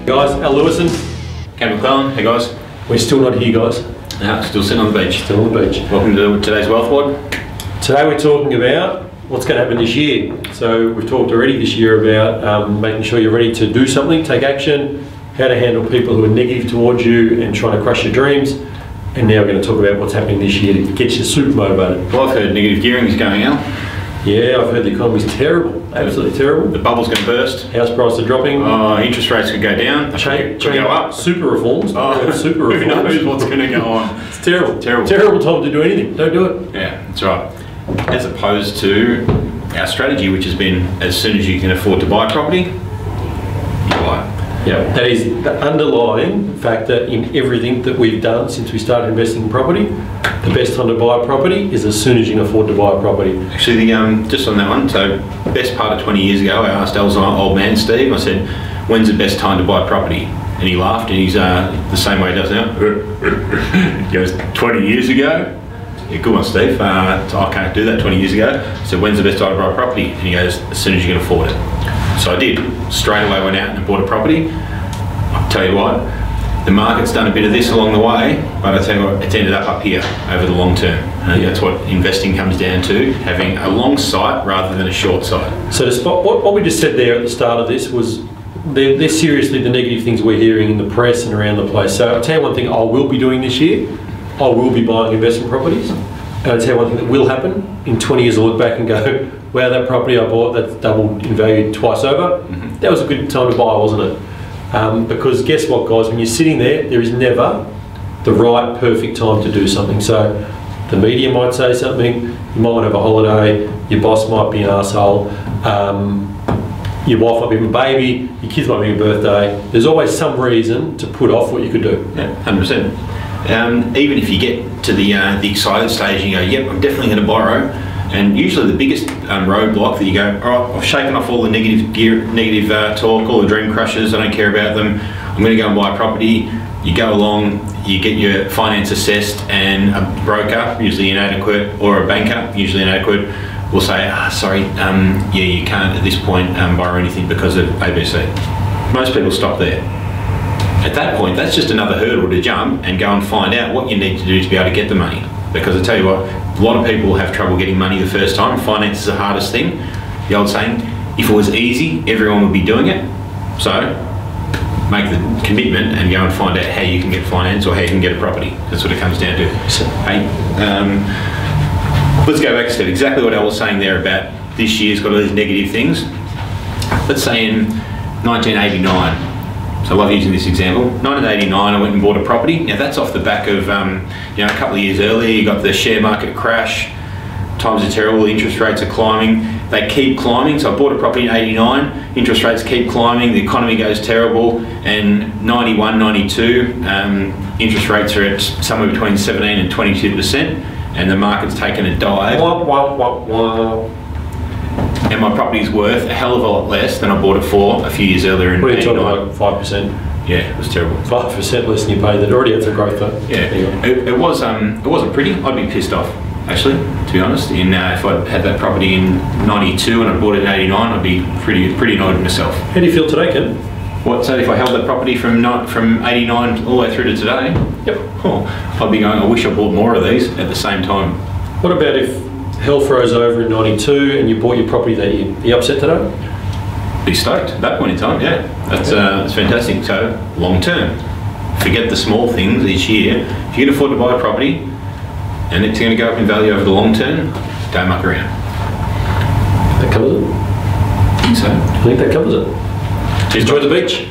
Guys, Al Lewison. Cam McClellan, hey guys. We're still not here, guys. No, still sitting on the beach. Still on the beach. Welcome to today's Wealth WOD. Today we're talking about what's going to happen this year. So we've talked already this year about making sure you're ready to do something, take action, how to handle people who are negative towards you and trying to crush your dreams. And now we're going to talk about what's happening this year to get you super motivated. Well, I've heard negative gearing is going out. Yeah, I've heard the economy's terrible, absolutely terrible. The bubble's going to burst. House prices are dropping. Interest rates could go down. Could go up. Super reforms. Super reforms. Who knows what's going to go on? It's terrible. Terrible. Terrible time to do anything. Don't do it. Yeah, that's right. As opposed to our strategy, which has been as soon as you can afford to buy property, you buy. Yeah, that is the underlying factor in everything that we've done since we started investing in property. The best time to buy a property is as soon as you can afford to buy a property. Actually, just on that one, so best part of 20 years ago, I asked Al's old man Steve, I said, when's the best time to buy property? And he laughed, and he's the same way he does now. He goes, 20 years ago? Yeah, good one, Steve. I can't do that 20 years ago. So when's the best time to buy a property? And he goes, as soon as you can afford it. So I did. Straight away went out and bought a property. I'll tell you what, the market's done a bit of this along the way, but I tell you what, it's ended up here over the long term. That's what investing comes down to, having a long sight rather than a short sight. So what we just said there at the start of this was, they're seriously the negative things we're hearing in the press and around the place. So I'll tell you one thing I will be doing this year. I will be buying investment properties. And I'll tell you one thing that will happen. In 20 years I'll look back and go, wow, that property I bought, that's doubled in value twice over. Mm-hmm. That was a good time to buy, wasn't it? Because guess what, guys, when you're sitting there is never the right, perfect time to do something. So the media might say something, you might want to have a holiday, your boss might be an arsehole, your wife might be having a baby, your kids might be having a birthday. There's always some reason to put off what you could do. Yeah, 100%. Even if you get to the excited stage and you go, yep, I'm definitely going to borrow, and usually the biggest roadblock that you go, all right, I've shaken off all the negative talk, all the dream crushers, I don't care about them, I'm going to go and buy a property. You go along, you get your finance assessed, and a broker, usually inadequate, or a banker, usually inadequate, will say, sorry, yeah, you can't at this point borrow anything because of ABC. Most people stop there. At that point, that's just another hurdle to jump and go and find out what you need to do to be able to get the money. Because I tell you what, a lot of people have trouble getting money the first time. Finance is the hardest thing. The old saying, if it was easy, everyone would be doing it. So make the commitment and go and find out how you can get finance or how you can get a property. That's what it comes down to. So, hey, let's go back a step. Exactly what I was saying there about this year's got all these negative things. Let's say in 1989, so I love using this example. 1989, I went and bought a property. Now that's off the back of, a couple of years earlier, you got the share market crash. Times are terrible, interest rates are climbing. They keep climbing. So I bought a property in 89, interest rates keep climbing, the economy goes terrible, and 91, 92, interest rates are at somewhere between 17 and 22%, and the market's taken a dive. And my property's worth a hell of a lot less than I bought it for a few years earlier in 89. What are you talking, like 5%? Yeah, it was terrible. 5% less than you paid. That already had some growth though. Yeah, it wasn't pretty. I'd be pissed off, actually, to be honest. If I'd had that property in 92 and I bought it in 89, I'd be pretty annoyed with myself. How do you feel today, Ken? What, so if I held that property from 89 all the way through to today? Yep. Oh, I'd be going, I wish I bought more of these at the same time. What about if hell froze over in 92 and you bought your property that year? Are you upset today? Be stoked at that point in time, yeah. That's fantastic. So, long term. Forget the small things each year. If you can afford to buy a property and it's going to go up in value over the long term, don't muck around. That covers it? I think so. I think that covers it. Enjoy the beach.